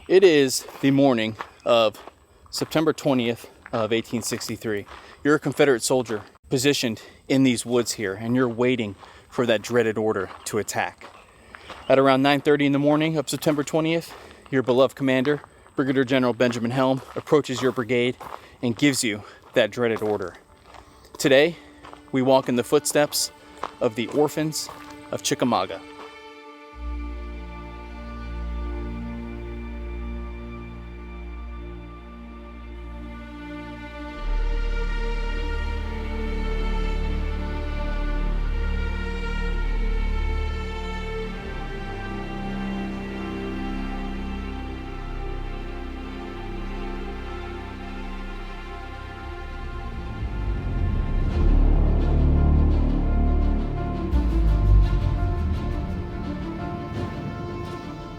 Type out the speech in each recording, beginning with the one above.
It is the morning of September 20th of 1863. You're a Confederate soldier positioned in these woods here, and you're waiting for that dreaded order to attack. At around 9:30 in the morning of September 20th, your beloved commander, Brigadier General Benjamin Helm, approaches your brigade and gives you that dreaded order. Today, we walk in the footsteps of the Orphans of Chickamauga.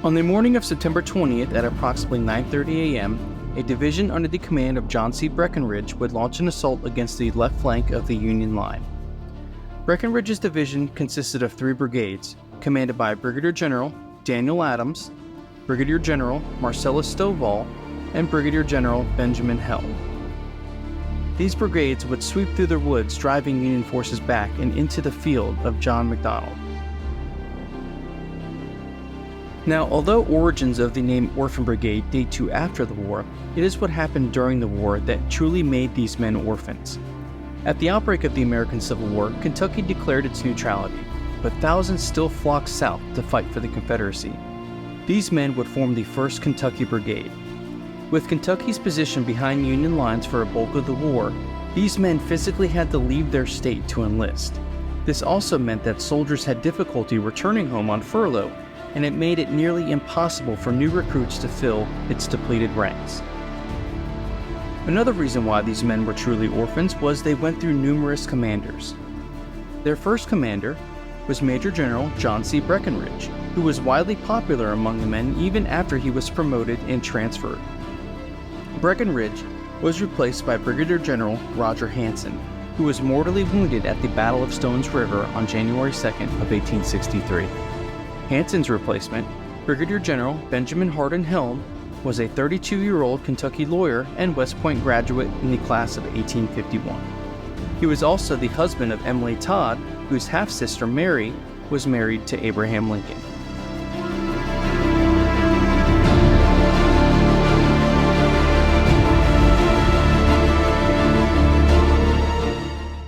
On the morning of September 20th at approximately 9:30 a.m., a division under the command of John C. Breckinridge would launch an assault against the left flank of the Union line. Breckinridge's division consisted of 3 brigades, commanded by Brigadier General Daniel Adams, Brigadier General Marcellus Stovall, and Brigadier General Benjamin Helm. These brigades would sweep through the woods, driving Union forces back and into the field of John McDonald. Now, although origins of the name Orphan Brigade date to after the war, it is what happened during the war that truly made these men orphans. At the outbreak of the American Civil War, Kentucky declared its neutrality, but thousands still flocked south to fight for the Confederacy. These men would form the 1st Kentucky Brigade. With Kentucky's position behind Union lines for a bulk of the war, these men physically had to leave their state to enlist. This also meant that soldiers had difficulty returning home on furlough, and it made it nearly impossible for new recruits to fill its depleted ranks. Another reason why these men were truly orphans was they went through numerous commanders. Their first commander was Major General John C. Breckinridge, who was widely popular among the men even after he was promoted and transferred. Breckinridge was replaced by Brigadier General Roger Hanson, who was mortally wounded at the Battle of Stones River on January 2nd of 1863. Hanson's replacement, Brigadier General Benjamin Helm, was a 32-year-old Kentucky lawyer and West Point graduate in the class of 1851. He was also the husband of Emily Todd, whose half-sister Mary was married to Abraham Lincoln.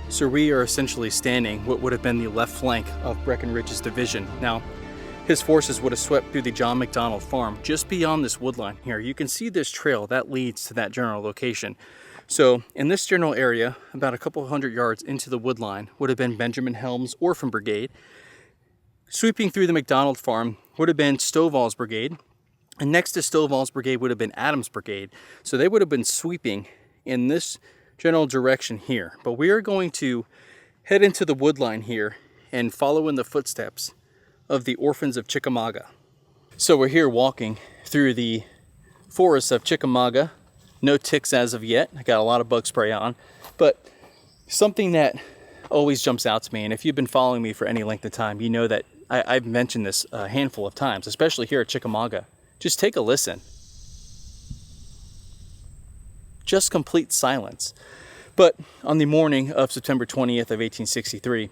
So we are essentially standing what would have been the left flank of Breckinridge's division. Now, his forces would have swept through the John McDonald farm just beyond this woodline here. You can see this trail that leads to that general location. So in this general area, about a couple hundred yards into the woodline, would have been Benjamin Helm's Orphan Brigade. Sweeping through the McDonald farm would have been Stovall's brigade. And next to Stovall's brigade would have been Adams' brigade. So they would have been sweeping in this general direction here. But we are going to head into the woodline here and follow in the footsteps of the Orphans of Chickamauga. So we're here walking through the forests of Chickamauga. No ticks as of yet. I got a lot of bug spray on. But something that always jumps out to me, and if you've been following me for any length of time, you know that I've mentioned this a handful of times, especially here at Chickamauga. Just take a listen. Just complete silence. But on the morning of September 20th of 1863,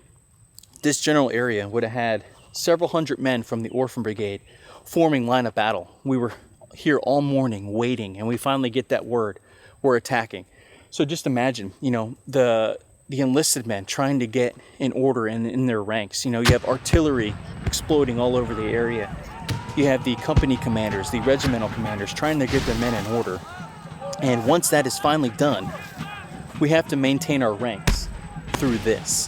this general area would have had several hundred men from the Orphan Brigade forming line of battle. We were here all morning waiting, and we finally get that word, we're attacking. So just imagine, the enlisted men trying to get in order in their ranks. You have artillery exploding all over the area. You have the company commanders, the regimental commanders trying to get their men in order. And once that is finally done, we have to maintain our ranks through this.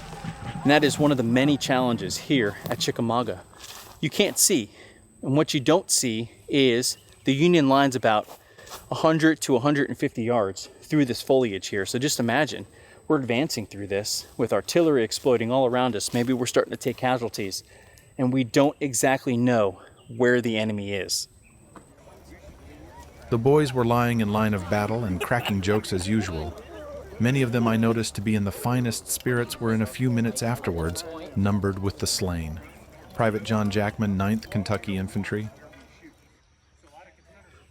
And that is one of the many challenges here at Chickamauga. You can't see. And what you don't see is the Union line's about 100 to 150 yards through this foliage here. So just imagine, we're advancing through this with artillery exploding all around us. Maybe we're starting to take casualties. And we don't exactly know where the enemy is. The boys were lying in line of battle and cracking jokes as usual. Many of them I noticed to be in the finest spirits were in a few minutes afterwards numbered with the slain. Private John Jackman, 9th Kentucky Infantry.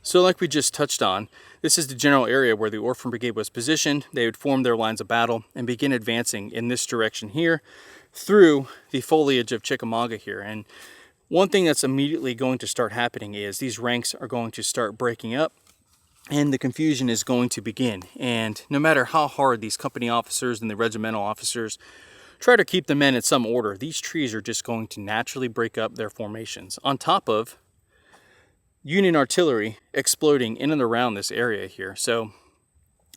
So like we just touched on, this is the general area where the Orphan Brigade was positioned. They would form their lines of battle and begin advancing in this direction here through the foliage of Chickamauga here. And one thing that's immediately going to start happening is these ranks are going to start breaking up and the confusion is going to begin. And no matter how hard these company officers and the regimental officers try to keep the men in some order, these trees are just going to naturally break up their formations. On top of Union artillery exploding in and around this area here. So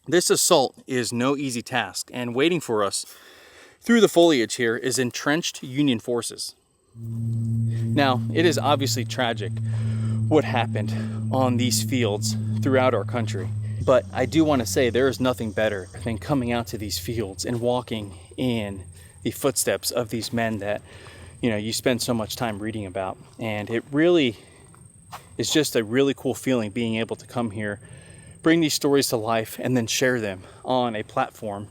this assault is no easy task, and waiting for us through the foliage here is entrenched Union forces. Now, it is obviously tragic what happened on these fields throughout our country, but I do want to say there is nothing better than coming out to these fields and walking in the footsteps of these men that, you know, you spend so much time reading about. And it really is just a really cool feeling being able to come here, bring these stories to life, and then share them on a platform,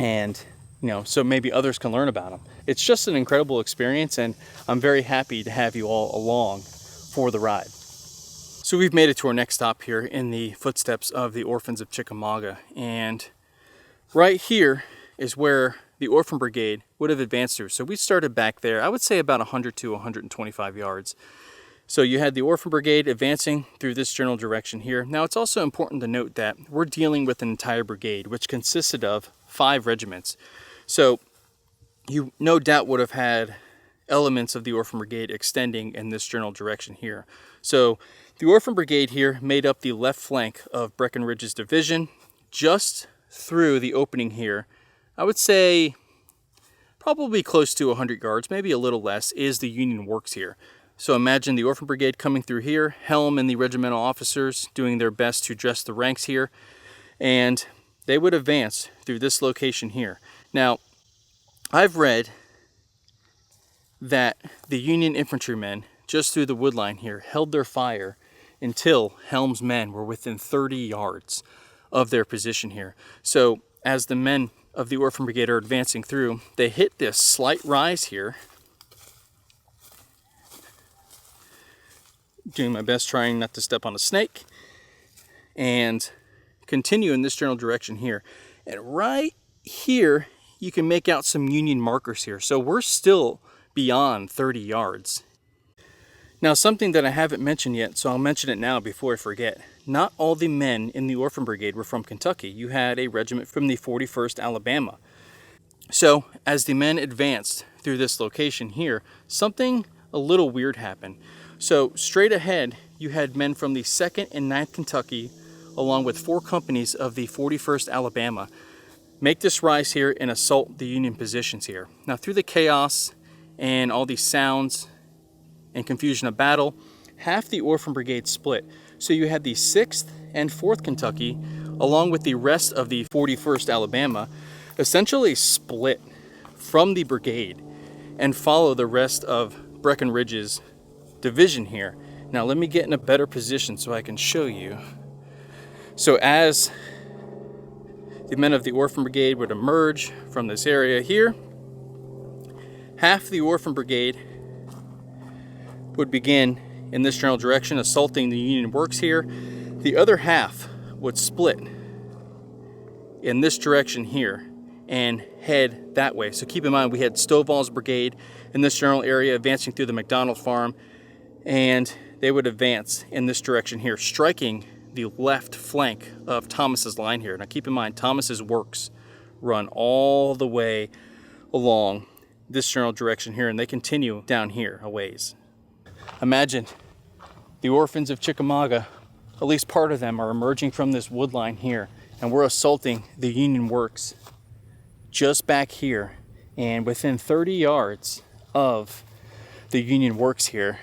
and you know, so maybe others can learn about them. It's just an incredible experience, and I'm very happy to have you all along for the ride. So we've made it to our next stop here in the footsteps of the Orphans of Chickamauga, and right here is where the Orphan Brigade would have advanced through. So we started back there, I would say about 100 to 125 yards. So you had the Orphan Brigade advancing through this general direction here. Now it's also important to note that we're dealing with an entire brigade, which consisted of 5 regiments. So you no doubt would have had elements of the Orphan Brigade extending in this general direction here. So the Orphan Brigade here made up the left flank of Breckinridge's division. Just through the opening here, I would say probably close to 100 yards, maybe a little less, is the Union works here. So imagine the Orphan Brigade coming through here, Helm and the regimental officers doing their best to dress the ranks here, and they would advance through this location here. Now, I've read that the Union infantrymen just through the wood line here held their fire until Helm's men were within 30 yards of their position here. So as the men of the Orphan Brigade are advancing through, they hit this slight rise here. Doing my best trying not to step on a snake, and continue in this general direction here. And right here you can make out some Union markers here, so we're still beyond 30 yards. Now, something that I haven't mentioned yet, so I'll mention it now before I forget. Not all the men in the Orphan Brigade were from Kentucky. You had a regiment from the 41st Alabama. So as the men advanced through this location here, something a little weird happened. So straight ahead, you had men from the 2nd and 9th Kentucky, along with 4 companies of the 41st Alabama, make this rise here and assault the Union positions here. Now, through the chaos and all these sounds and confusion of battle, half the Orphan Brigade split. So you had the 6th and 4th Kentucky, along with the rest of the 41st Alabama, essentially split from the brigade and follow the rest of Breckinridge's division here. Now let me get in a better position so I can show you. So as the men of the Orphan Brigade would emerge from this area here, half the Orphan Brigade would begin in this general direction, assaulting the Union works here. The other half would split in this direction here and head that way. So keep in mind, we had Stovall's brigade in this general area advancing through the McDonald farm, and they would advance in this direction here, striking the left flank of Thomas's line here. Now keep in mind, Thomas's works run all the way along this general direction here, and they continue down here a ways. Imagine the Orphans of Chickamauga, at least part of them, are emerging from this wood line here, and we're assaulting the Union works just back here, and within 30 yards of the Union works here,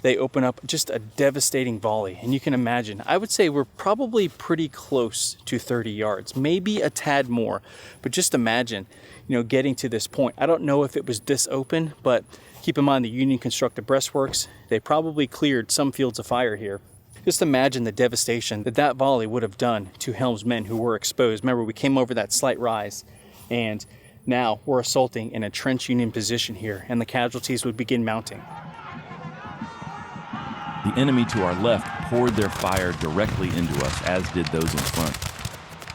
they open up just a devastating volley. And you can imagine, I would say we're probably pretty close to 30 yards, maybe a tad more, but just imagine, you know, getting to this point. I don't know if it was this open, but keep in mind the Union constructed breastworks. They probably cleared some fields of fire here. Just imagine the devastation that that volley would have done to Helm's men who were exposed. Remember, we came over that slight rise, and now we're assaulting in a trench Union position here, and the casualties would begin mounting. The enemy to our left poured their fire directly into us, as did those in front.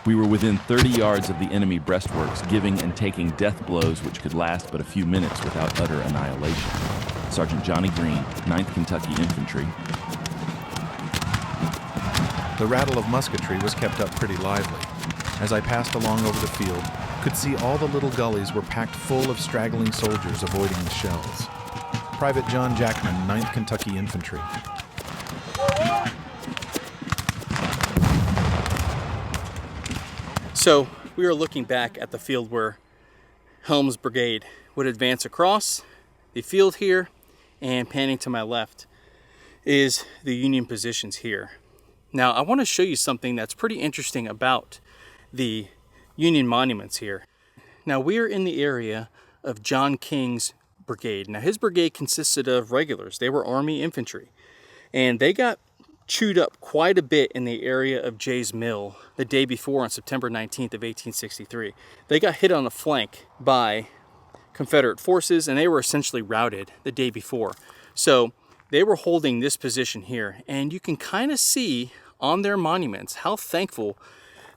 We were within 30 yards of the enemy breastworks, giving and taking death blows which could last but a few minutes without utter annihilation. Sergeant Johnny Green, 9th Kentucky Infantry. The rattle of musketry was kept up pretty lively. As I passed along over the field, could see all the little gullies were packed full of straggling soldiers avoiding the shells. Private John Jackman, 9th Kentucky Infantry. So we are looking back at the field where Helm's brigade would advance across the field here, and panning to my left is the Union positions here. Now I want to show you something that's pretty interesting about the Union monuments here. Now we are in the area of John King's brigade. Now his brigade consisted of regulars. They were Army infantry, and they got chewed up quite a bit in the area of Jay's Mill the day before on September 19th of 1863. They got hit on the flank by Confederate forces, and they were essentially routed the day before. So they were holding this position here, and you can kind of see on their monuments how thankful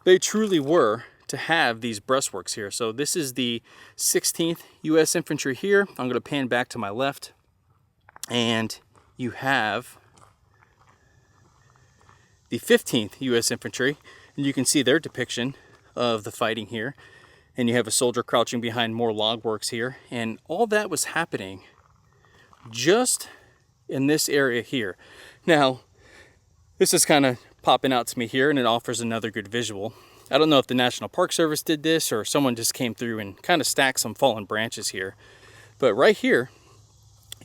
they truly were to have these breastworks here. So this is the 16th U.S. Infantry here. I'm going to pan back to my left, and you have the 15th U.S. Infantry, and you can see their depiction of the fighting here. And you have a soldier crouching behind more log works here, and all that was happening just in this area here. Now, this is kind of popping out to me here, and it offers another good visual. I don't know if the National Park Service did this or someone just came through and kind of stacked some fallen branches here. But right here,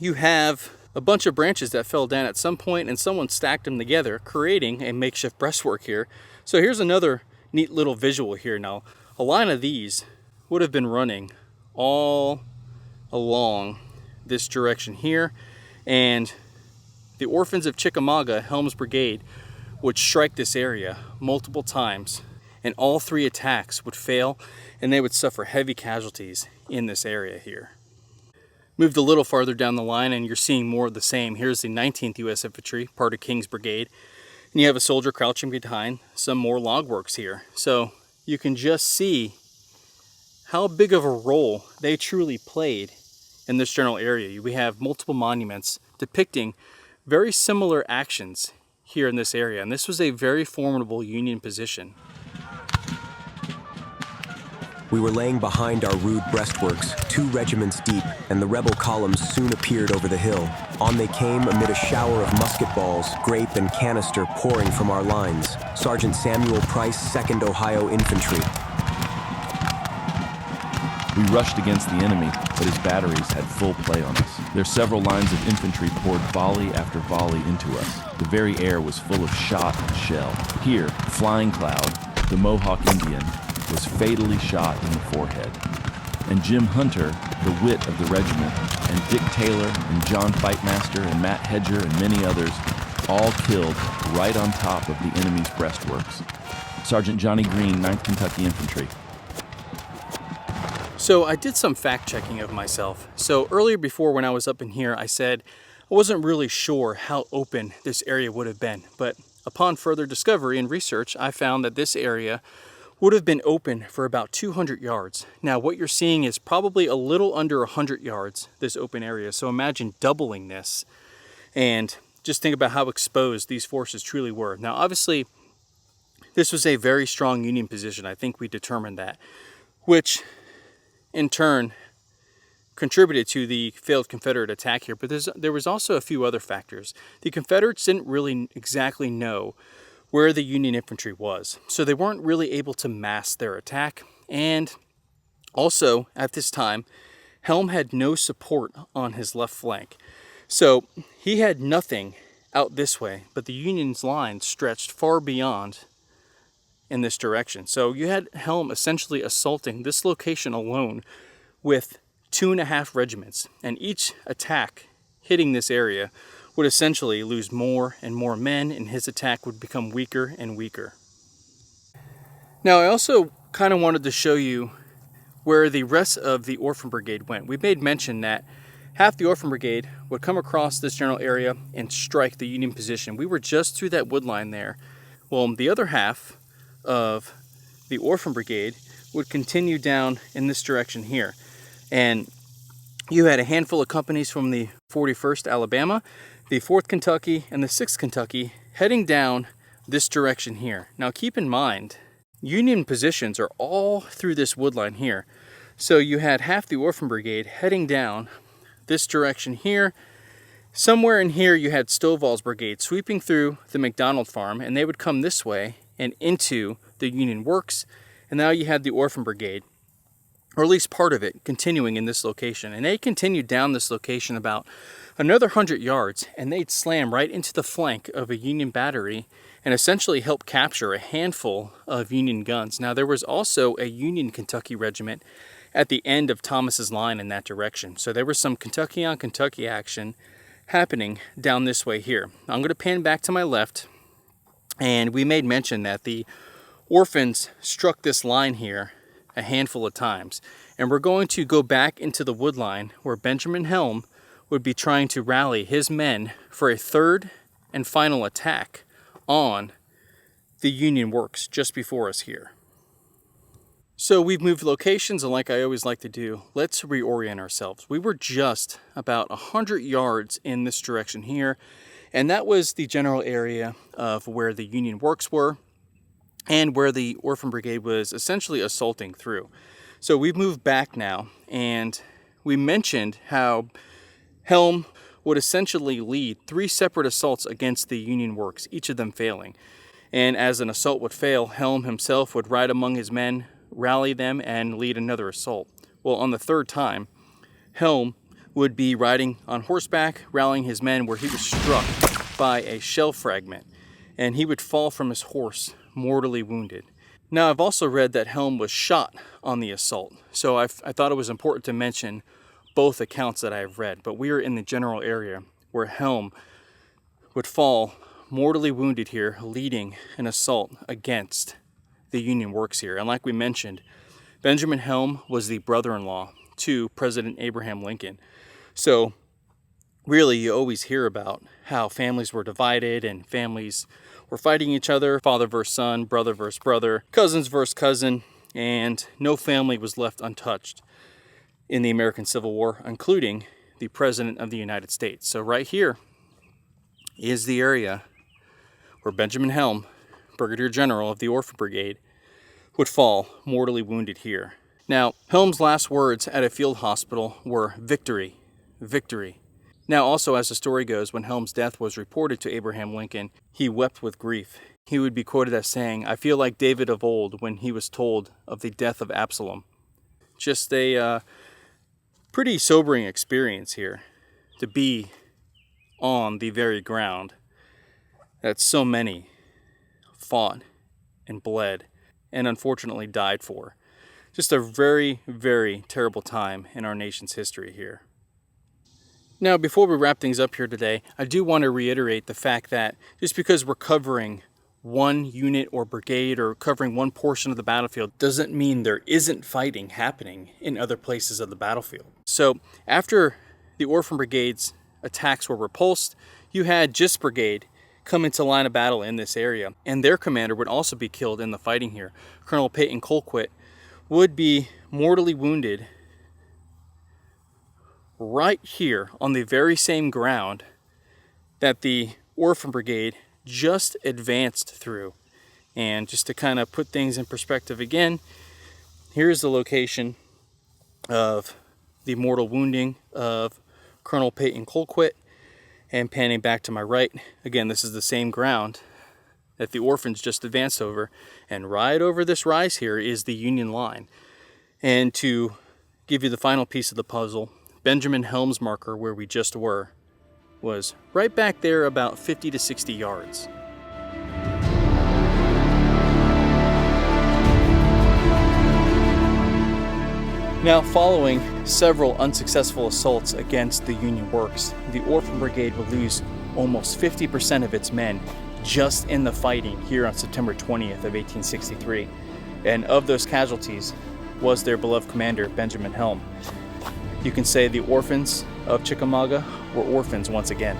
you have a bunch of branches that fell down at some point, and someone stacked them together, creating a makeshift breastwork here. So here's another neat little visual here. Now, a line of these would have been running all along this direction here, and the Orphans of Chickamauga, Helm's brigade, would strike this area multiple times, and all three attacks would fail, and they would suffer heavy casualties in this area here. Moved a little farther down the line, and you're seeing more of the same. Here's the 19th U.S. Infantry, part of King's brigade, and you have a soldier crouching behind some more log works here. So you can just see how big of a role they truly played in this general area. We have multiple monuments depicting very similar actions here in this area, and this was a very formidable Union position. We were laying behind our rude breastworks, 2 regiments deep, and the rebel columns soon appeared over the hill. On they came amid a shower of musket balls, grape, and canister pouring from our lines. Sergeant Samuel Price, 2nd Ohio Infantry. We rushed against the enemy, but his batteries had full play on us. Their several lines of infantry poured volley after volley into us. The very air was full of shot and shell. Here, Flying Cloud, the Mohawk Indian, was fatally shot in the forehead. And Jim Hunter, the wit of the regiment, and Dick Taylor, and John Fightmaster, and Matt Hedger, and many others, all killed right on top of the enemy's breastworks. Sergeant Johnny Green, 9th Kentucky Infantry. So I did some fact checking of myself. So earlier before, when I was up in here, I said I wasn't really sure how open this area would have been. But upon further discovery and research, I found that this area would have been open for about 200 yards. Now what you're seeing is probably a little under 100 yards, this open area. So imagine doubling this, and just think about how exposed these forces truly were. Now obviously this was a very strong Union position. I think we determined that, which in turn contributed to the failed Confederate attack here. But there was also a few other factors. The Confederates didn't really exactly know where the Union infantry was, so they weren't really able to mass their attack. And also at this time, Helm had no support on his left flank, so he had nothing out this way, but the Union's line stretched far beyond in this direction. So you had Helm essentially assaulting this location alone with 2.5 regiments, and each attack hitting this area would essentially lose more and more men, and his attack would become weaker and weaker. Now I also kind of wanted to show you where the rest of the Orphan Brigade went. We made mention that half the Orphan Brigade would come across this general area and strike the Union position. We were just through that wood line there. Well, the other half of the Orphan Brigade would continue down in this direction here. And you had a handful of companies from the 41st Alabama, the 4th Kentucky, and the 6th Kentucky heading down this direction here. Now keep in mind, Union positions are all through this wood line here. So you had half the Orphan Brigade heading down this direction here. Somewhere in here you had Stovall's brigade sweeping through the McDonald farm, and they would come this way and into the Union works. And now you had the Orphan Brigade, or at least part of it, continuing in this location. And they continued down this location about another 100 yards, and they'd slam right into the flank of a Union battery and essentially help capture a handful of Union guns. Now there was also a Union Kentucky regiment at the end of Thomas's line in that direction. So there was some Kentucky on Kentucky action happening down this way here. I'm going to pan back to my left, and we made mention that the Orphans struck this line here a handful of times. And we're going to go back into the wood line where Benjamin Helm would be trying to rally his men for a third and final attack on the Union works just before us here. So we've moved locations, and like I always like to do, let's reorient ourselves. We were just about 100 yards in this direction here, and that was the general area of where the Union works were and where the Orphan Brigade was essentially assaulting through. So we've moved back now, and we mentioned how Helm would essentially lead 3 separate assaults against the Union works, each of them failing. And as an assault would fail, Helm himself would ride among his men, rally them, and lead another assault. Well, on the third time, Helm would be riding on horseback, rallying his men, where he was struck by a shell fragment, and he would fall from his horse, mortally wounded. Now, I've also read that Helm was shot on the assault, so I thought it was important to mention both accounts that I've read, but we are in the general area where Helm would fall mortally wounded here, leading an assault against the Union works here. And like we mentioned, Benjamin Helm was the brother-in-law to President Abraham Lincoln. So really, you always hear about how families were divided and families were fighting each other, father versus son, brother versus brother, cousins versus cousin, and no family was left untouched in the American Civil War, including the President of the United States. So right here is the area where Benjamin Helm, Brigadier General of the Orphan Brigade, would fall mortally wounded here. Now, Helm's last words at a field hospital were victory, victory. Now, also, as the story goes, when Helm's death was reported to Abraham Lincoln, he wept with grief. He would be quoted as saying, "I feel like David of old when he was told of the death of Absalom." Just a pretty sobering experience here to be on the very ground that so many fought and bled and unfortunately died for. Just a very, very terrible time in our nation's history here. Now, before we wrap things up here today, I do want to reiterate the fact that just because we're covering one unit or brigade or covering one portion of the battlefield doesn't mean there isn't fighting happening in other places of the battlefield. So after the Orphan Brigade's attacks were repulsed, you had Gist Brigade come into line of battle in this area, and their commander would also be killed in the fighting here. Colonel Peyton Colquitt would be mortally wounded right here on the very same ground that the Orphan Brigade just advanced through. And just to kind of put things in perspective again, here's the location of the mortal wounding of Colonel Peyton Colquitt. And panning back to my right, again, this is the same ground that the Orphans just advanced over. And right over this rise here is the Union line. And to give you the final piece of the puzzle, Benjamin Helm's marker, where we just were, was right back there about 50 to 60 yards. Now, following several unsuccessful assaults against the Union works, the Orphan Brigade would lose almost 50% of its men just in the fighting here on September 20th of 1863. And of those casualties was their beloved commander, Benjamin Helm. You can say the Orphans of Chickamauga were orphans once again.